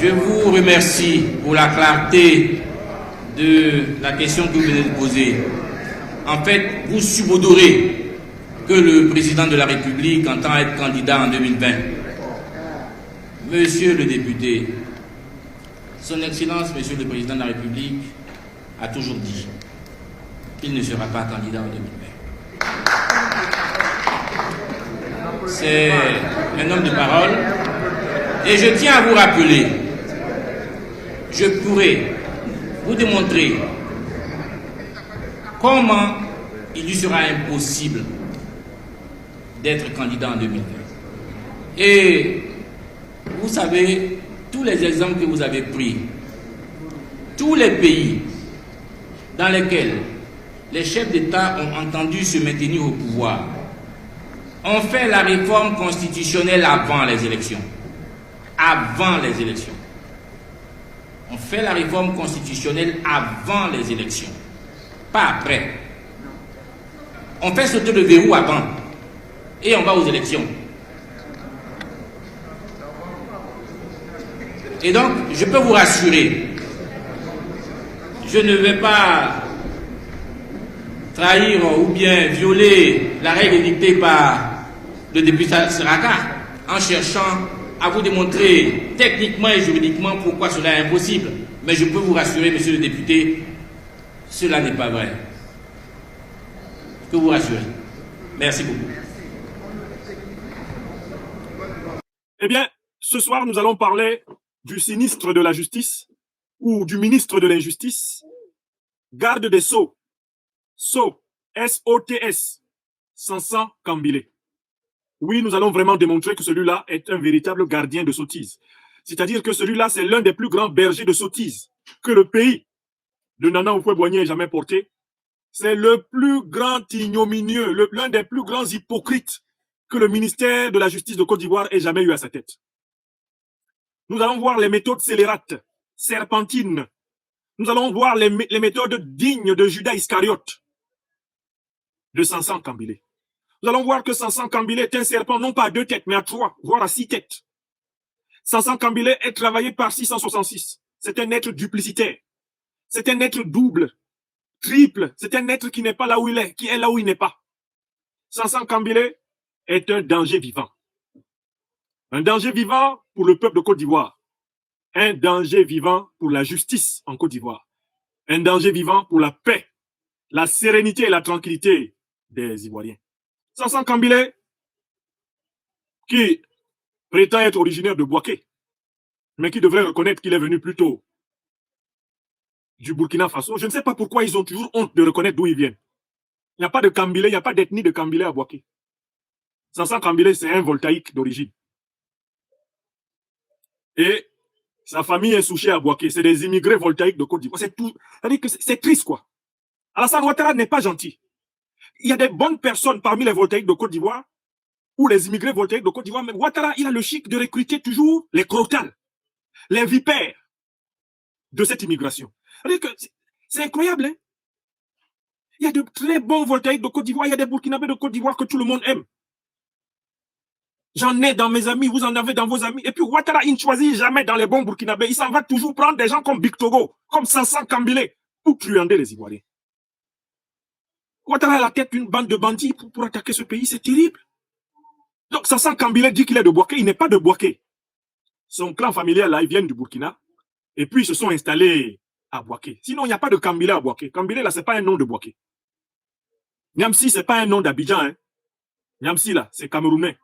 Je vous remercie pour la clarté de la question que vous venez de poser. En fait, vous subodorez que le président de la République entend être candidat en 2020. Monsieur le député, Son Excellence, Monsieur le Président de la République, a toujours dit qu'il ne sera pas candidat en 2020. C'est un homme de parole. Et je tiens à vous rappeler, je pourrais vous démontrer comment il lui sera impossible d'être candidat en 2020. Et vous savez, tous les exemples que vous avez pris, tous les pays dans lesquels les chefs d'État ont entendu se maintenir au pouvoir ont fait la réforme constitutionnelle avant les élections. Avant les élections. On fait la réforme constitutionnelle avant les élections, pas après. On fait sauter le verrou avant et on va aux élections. Et donc, je peux vous rassurer, je ne vais pas trahir ou bien violer la règle dictée par le député Sraka en cherchant à vous démontrer techniquement et juridiquement pourquoi cela est impossible. Mais je peux vous rassurer, monsieur le député, cela n'est pas vrai. Je peux vous rassurer. Merci beaucoup. Eh bien, ce soir, nous allons parler du sinistre de la justice ou du ministre de l'injustice, garde des Sceaux, Sceaux, S-O-T-S, Sansan Kambile. Oui, nous allons vraiment démontrer que celui-là est un véritable gardien de sottise. C'est-à-dire que celui-là, c'est l'un des plus grands bergers de sottise que le pays de Nana Houphouët-Boigny ait jamais porté. C'est le plus grand ignominieux, l'un des plus grands hypocrites que le ministère de la Justice de Côte d'Ivoire ait jamais eu à sa tête. Nous allons voir les méthodes scélérates, serpentines. Nous allons voir les méthodes dignes de Judas Iscariote, de Sansan Kambile. Nous allons voir que Sansan Kambile est un serpent, non pas à 2 têtes, mais à 3, voire à 6 têtes. Sansan Kambile est travaillé par 666. C'est un être duplicitaire. C'est un être double, triple. C'est un être qui n'est pas là où il est, qui est là où il n'est pas. Sansan Kambile est un danger vivant. Un danger vivant pour le peuple de Côte d'Ivoire. Un danger vivant pour la justice en Côte d'Ivoire. Un danger vivant pour la paix, la sérénité et la tranquillité des Ivoiriens. Sansan Kambile, qui prétend être originaire de Bouaké, mais qui devrait reconnaître qu'il est venu plutôt du Burkina Faso. Je ne sais pas pourquoi ils ont toujours honte de reconnaître d'où ils viennent. Il n'y a pas de Kambile, il n'y a pas d'ethnie de Kambile à Bouaké. Sansan Kambile, c'est un voltaïque d'origine. Et sa famille est souchée à Bouaké. C'est des immigrés voltaïques de Côte d'Ivoire. C'est tout. C'est-à-dire que c'est triste, quoi. Alassane Ouattara n'est pas gentil. Il y a des bonnes personnes parmi les voltaïques de Côte d'Ivoire ou les immigrés voltaïques de Côte d'Ivoire. Mais Ouattara, il a le chic de recruter toujours les crotales, les vipères de cette immigration. C'est incroyable, hein? Il y a de très bons voltaïques de Côte d'Ivoire. Il y a des Burkinabés de Côte d'Ivoire que tout le monde aime. J'en ai dans mes amis, vous en avez dans vos amis. Et puis Ouattara, il ne choisit jamais dans les bons Burkinabés. Il s'en va toujours prendre des gens comme Bictogo, comme Sansan Kambile, pour truander les Ivoiriens. Ouattara a la tête d'une bande de bandits pour attaquer ce pays, c'est terrible. Donc Sansan Kambile dit qu'il est de Bouaké, il n'est pas de Bouaké. Son clan familial, là, ils viennent du Burkina, et puis ils se sont installés à Bouaké. Sinon, il n'y a pas de Kambile à Bouaké. Kambile, là, c'est pas un nom de Bouaké. Niamsi, c'est pas un nom d'Abidjan, hein. Niamsi, là, c'est camerounais.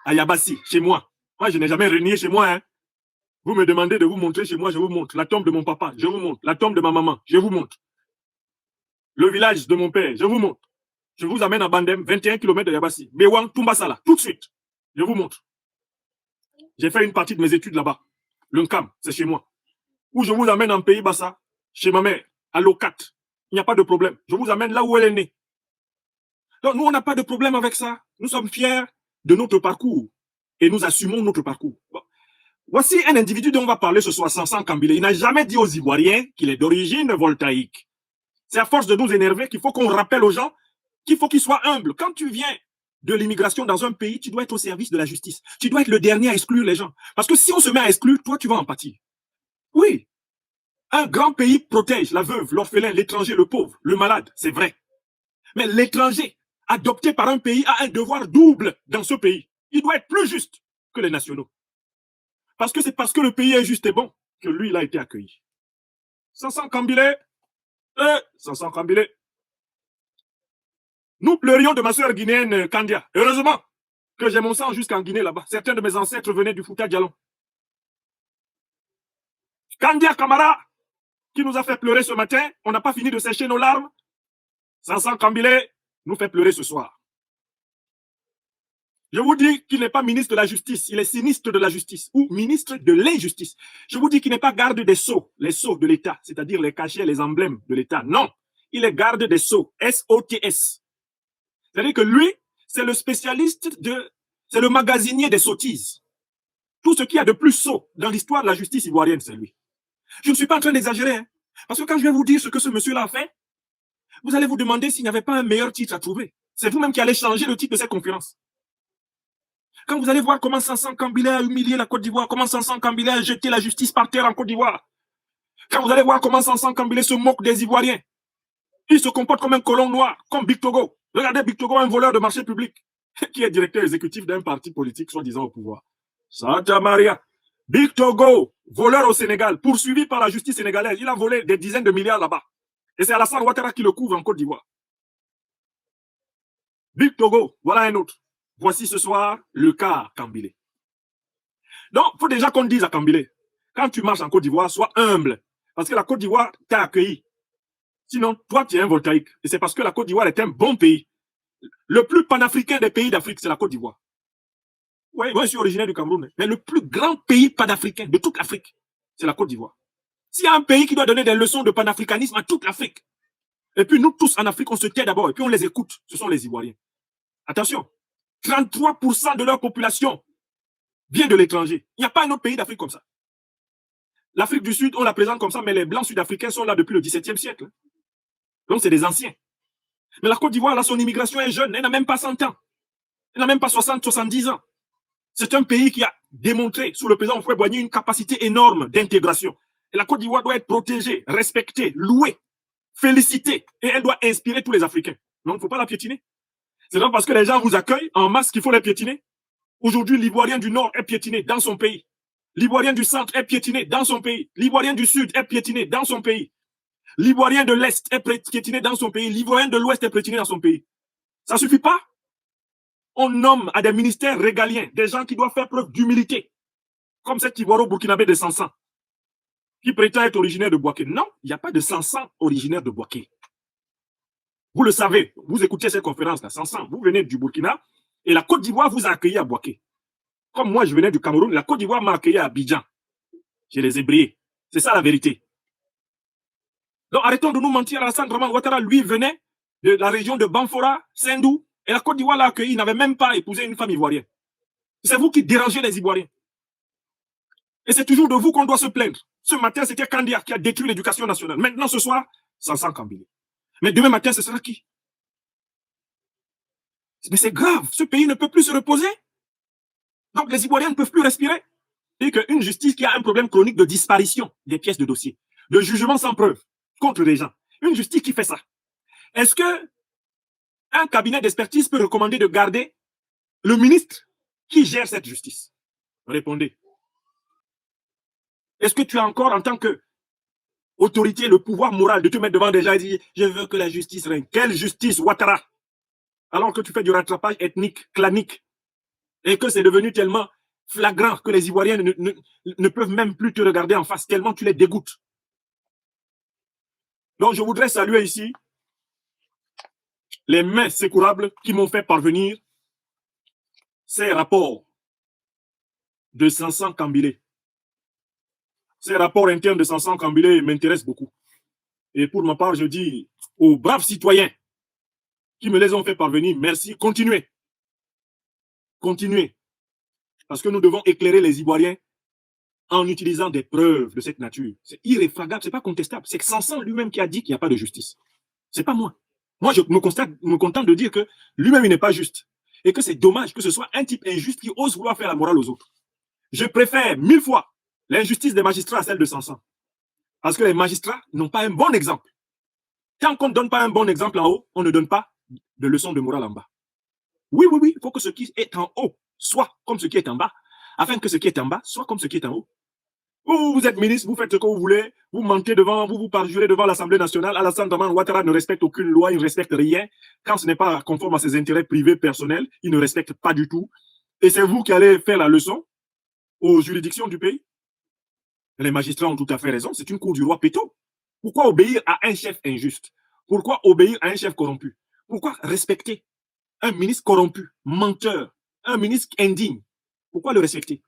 À Yabassi, chez moi. Moi, je n'ai jamais renié chez moi, hein. Vous me demandez de vous montrer chez moi, je vous montre. La tombe de mon papa, je vous montre. La tombe de ma maman, je vous montre. Le village de mon père, je vous montre. Je vous amène à Bandem, 21 km de Yabassi. Bewang, Tumbasala, tout de suite. Je vous montre. J'ai fait une partie de mes études là-bas. Le Nkam, c'est chez moi. Ou je vous amène en Pays Bassa, chez ma mère, à Locat. Il n'y a pas de problème. Je vous amène là où elle est née. Donc, nous, on n'a pas de problème avec ça. Nous sommes fiers de notre parcours et nous assumons notre parcours. Bon. Voici un individu dont on va parler ce soir, Sansan Kambile. Il n'a jamais dit aux Ivoiriens qu'il est d'origine voltaïque. C'est à force de nous énerver qu'il faut qu'on rappelle aux gens qu'il faut qu'ils soient humbles. Quand tu viens de l'immigration dans un pays, tu dois être au service de la justice. Tu dois être le dernier à exclure les gens. Parce que si on se met à exclure, toi, tu vas en pâtir. Oui, un grand pays protège la veuve, l'orphelin, l'étranger, le pauvre, le malade, c'est vrai. Mais l'étranger, adopté par un pays, a un devoir double dans ce pays. Il doit être plus juste que les nationaux. Parce que c'est parce que le pays est juste et bon que lui, il a été accueilli. Sansan Kambilé, Sansan Kambilé. Nous pleurions de ma soeur guinéenne Kandia. Heureusement que j'ai mon sang jusqu'en Guinée là-bas. Certains de mes ancêtres venaient du Fouta Djalon. Kandia Kamara, qui nous a fait pleurer ce matin, on n'a pas fini de sécher nos larmes. Sansan Kambilé nous fait pleurer ce soir. Je vous dis qu'il n'est pas ministre de la justice, il est sinistre de la justice ou ministre de l'injustice. Je vous dis qu'il n'est pas garde des sceaux, les sceaux de l'État, c'est-à-dire les cachets, les emblèmes de l'État. Non, il est garde des sceaux, S-O-T-S. C'est-à-dire que lui, c'est le spécialiste c'est le magasinier des sottises. Tout ce qu'il y a de plus sot dans l'histoire de la justice ivoirienne, c'est lui. Je ne suis pas en train d'exagérer, hein, parce que quand je vais vous dire ce que ce monsieur-là a fait, vous allez vous demander s'il n'y avait pas un meilleur titre à trouver. C'est vous-même qui allez changer le titre de cette conférence. Quand vous allez voir comment Sansan Kambilé a humilié la Côte d'Ivoire, comment Sansan Kambilé a jeté la justice par terre en Côte d'Ivoire, quand vous allez voir comment Sansan Kambilé se moque des Ivoiriens, il se comporte comme un colon noir, comme Big Togo. Regardez Big Togo, un voleur de marché public, qui est directeur exécutif d'un parti politique soi-disant au pouvoir. Santa Maria. Big Togo, voleur au Sénégal, poursuivi par la justice sénégalaise. Il a volé des dizaines de milliards là-bas. Et c'est Alassane Ouattara qui le couvre en Côte d'Ivoire. Big Togo, voilà un autre. Voici ce soir le cas Kambilé. Donc, il faut déjà qu'on dise à Kambilé, quand tu marches en Côte d'Ivoire, sois humble. Parce que la Côte d'Ivoire t'a accueilli. Sinon, toi, tu es un voltaïque. Et c'est parce que la Côte d'Ivoire est un bon pays. Le plus panafricain des pays d'Afrique, c'est la Côte d'Ivoire. Oui, moi, je suis originaire du Cameroun. Mais le plus grand pays panafricain de toute l'Afrique, c'est la Côte d'Ivoire. S'il y a un pays qui doit donner des leçons de panafricanisme à toute l'Afrique, et puis nous tous en Afrique, on se tait d'abord, et puis on les écoute, ce sont les Ivoiriens. Attention, 33% de leur population vient de l'étranger. Il n'y a pas un autre pays d'Afrique comme ça. L'Afrique du Sud, on la présente comme ça, mais les Blancs sud-africains sont là depuis le XVIIe siècle. Donc, c'est des anciens. Mais la Côte d'Ivoire, là, son immigration est jeune. Elle n'a même pas 100 ans. Elle n'a même pas 60, 70 ans. C'est un pays qui a démontré, sous le président Houphouët-Boigny, une capacité énorme d'intégration. Et la Côte d'Ivoire doit être protégée, respectée, louée, félicitée. Et elle doit inspirer tous les Africains. Donc, il ne faut pas la piétiner. C'est donc parce que les gens vous accueillent en masse qu'il faut les piétiner. Aujourd'hui, l'Ivoirien du Nord est piétiné dans son pays. L'Ivoirien du Centre est piétiné dans son pays. L'Ivoirien du Sud est piétiné dans son pays. L'Ivoirien de l'Est est piétiné dans son pays. L'Ivoirien de l'Ouest est piétiné dans son pays. Ça ne suffit pas. On nomme à des ministères régaliens des gens qui doivent faire preuve d'humilité. Comme cet Ivoiro-Burkinabé de Sansan, qui prétend être originaire de Bouaké. Non, il n'y a pas de Sansan originaire de Bouaké. Vous le savez, vous écoutez cette conférence-là, Sansan, vous venez du Burkina, et la Côte d'Ivoire vous a accueilli à Bouaké. Comme moi, je venais du Cameroun, la Côte d'Ivoire m'a accueilli à Abidjan. Je les ai brillés. C'est ça la vérité. Donc arrêtons de nous mentir. Alassane Draman Ouattara, lui, venait de la région de Banfora, Sendou, et la Côte d'Ivoire l'a accueilli. Il n'avait même pas épousé une femme ivoirienne. C'est vous qui dérangez les Ivoiriens. Et c'est toujours de vous qu'on doit se plaindre. Ce matin, c'était Kandia qui a détruit l'éducation nationale. Maintenant, ce soir, Sansan Kambilé. Mais demain matin, ce sera qui? Mais c'est grave. Ce pays ne peut plus se reposer. Donc, les Ivoiriens ne peuvent plus respirer. Et qu'une justice qui a un problème chronique de disparition des pièces de dossier, de jugement sans preuve contre les gens. Une justice qui fait ça. Est-ce que un cabinet d'expertise peut recommander de garder le ministre qui gère cette justice? Répondez. Est-ce que tu as encore, en tant que autorité, le pouvoir moral de te mettre devant des gens et dire « Je veux que la justice règne ». Quelle justice, Ouattara? Alors que tu fais du rattrapage ethnique, clanique, et que c'est devenu tellement flagrant que les Ivoiriens ne peuvent même plus te regarder en face, tellement tu les dégoûtes. Donc, je voudrais saluer ici les mains sécourables qui m'ont fait parvenir ces rapports de Sansan Kambilé. Ces rapports internes de Sansan Kambilé m'intéressent beaucoup. Et pour ma part, je dis aux braves citoyens qui me les ont fait parvenir, merci, continuez. Continuez. Parce que nous devons éclairer les Ivoiriens en utilisant des preuves de cette nature. C'est irréfragable, c'est pas contestable. C'est Sansan lui-même qui a dit qu'il n'y a pas de justice. C'est pas moi. Moi, je me contente de dire que lui-même, il n'est pas juste. Et que c'est dommage que ce soit un type injuste qui ose vouloir faire la morale aux autres. Je préfère 1000 fois L'injustice des magistrats, celle de Sansan. Parce que les magistrats n'ont pas un bon exemple. Tant qu'on ne donne pas un bon exemple en haut, on ne donne pas de leçon de morale en bas. Oui, oui, oui, il faut que ce qui est en haut soit comme ce qui est en bas, afin que ce qui est en bas soit comme ce qui est en haut. Vous êtes ministre, vous faites ce que vous voulez, vous mentez devant, vous parjurez devant l'Assemblée nationale. Alassane Dramane Ouattara ne respecte aucune loi, il ne respecte rien. Quand ce n'est pas conforme à ses intérêts privés personnels, il ne respecte pas du tout. Et c'est vous qui allez faire la leçon aux juridictions du pays. Les magistrats ont tout à fait raison, c'est une cour du roi Péto. Pourquoi obéir à un chef injuste? Pourquoi obéir à un chef corrompu? Pourquoi respecter un ministre corrompu, menteur, un ministre indigne? Pourquoi le respecter?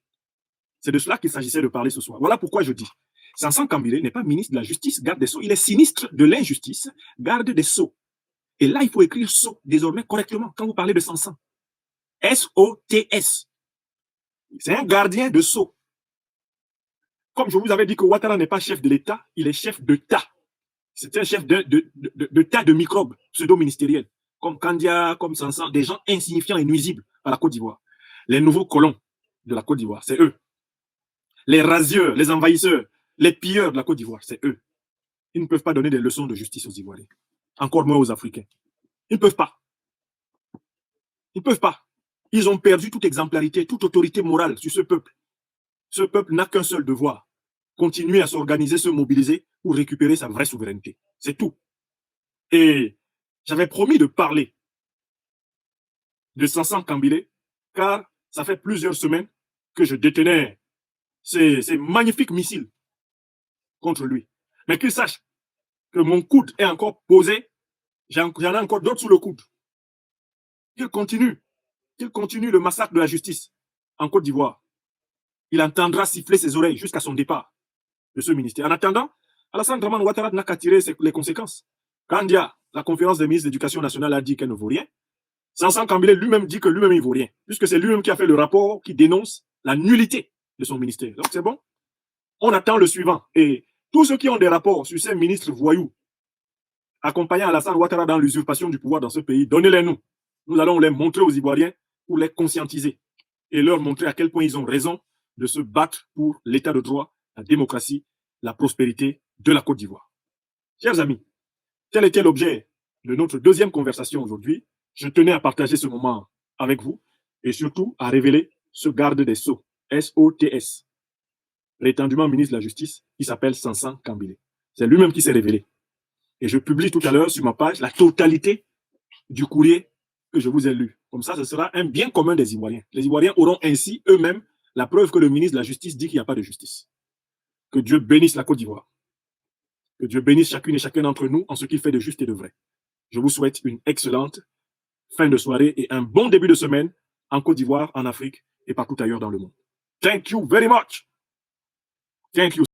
C'est de cela qu'il s'agissait de parler ce soir. Voilà pourquoi je dis, Sansan Kambile n'est pas ministre de la Justice, garde des Sceaux, il est sinistre de l'injustice, garde des Sceaux. Et là, il faut écrire Sceaux désormais correctement quand vous parlez de Sansan. S-O-T-S. C'est un gardien de Sceaux. Comme je vous avais dit que Ouattara n'est pas chef de l'État, il est chef de tas. C'est un chef de tas de microbes pseudo-ministériels, comme Kandia, comme Sansan, des gens insignifiants et nuisibles à la Côte d'Ivoire. Les nouveaux colons de la Côte d'Ivoire, c'est eux. Les rasieurs, les envahisseurs, les pilleurs de la Côte d'Ivoire, c'est eux. Ils ne peuvent pas donner des leçons de justice aux Ivoiriens, encore moins aux Africains. Ils ne peuvent pas. Ils ne peuvent pas. Ils ont perdu toute exemplarité, toute autorité morale sur ce peuple. Ce peuple n'a qu'un seul devoir, continuer à s'organiser, se mobiliser pour récupérer sa vraie souveraineté. C'est tout. Et j'avais promis de parler de Sansan Kambile, car ça fait plusieurs semaines que je détenais ces magnifiques missiles contre lui. Mais qu'il sache que mon coude est encore posé, j'en ai encore d'autres sous le coude. Qu'il continue le massacre de la justice en Côte d'Ivoire. Il entendra siffler ses oreilles jusqu'à son départ de ce ministère. En attendant, Alassane Dramane Ouattara n'a qu'à tirer les conséquences. Kandia, la conférence des ministres de l'Éducation nationale a dit qu'elle ne vaut rien. Sansan Kambile lui-même dit que lui-même il ne vaut rien, puisque c'est lui-même qui a fait le rapport qui dénonce la nullité de son ministère. Donc c'est bon. On attend le suivant. Et tous ceux qui ont des rapports sur ces ministres voyous accompagnant Alassane Ouattara dans l'usurpation du pouvoir dans ce pays, donnez-les nous. Nous allons les montrer aux Ivoiriens pour les conscientiser et leur montrer à quel point ils ont raison de se battre pour l'état de droit, la démocratie, la prospérité de la Côte d'Ivoire. Chers amis, tel était l'objet de notre deuxième conversation aujourd'hui. Je tenais à partager ce moment avec vous et surtout à révéler ce garde des Sceaux, S-O-T-S, prétendument ministre de la Justice, qui s'appelle Sansan Kambile. C'est lui-même qui s'est révélé. Et je publie tout à l'heure sur ma page la totalité du courrier que je vous ai lu. Comme ça, ce sera un bien commun des Ivoiriens. Les Ivoiriens auront ainsi eux-mêmes la preuve que le ministre de la Justice dit qu'il n'y a pas de justice. Que Dieu bénisse la Côte d'Ivoire. Que Dieu bénisse chacune et chacun d'entre nous en ce qu'il fait de juste et de vrai. Je vous souhaite une excellente fin de soirée et un bon début de semaine en Côte d'Ivoire, en Afrique et partout ailleurs dans le monde. Thank you very much. Thank you.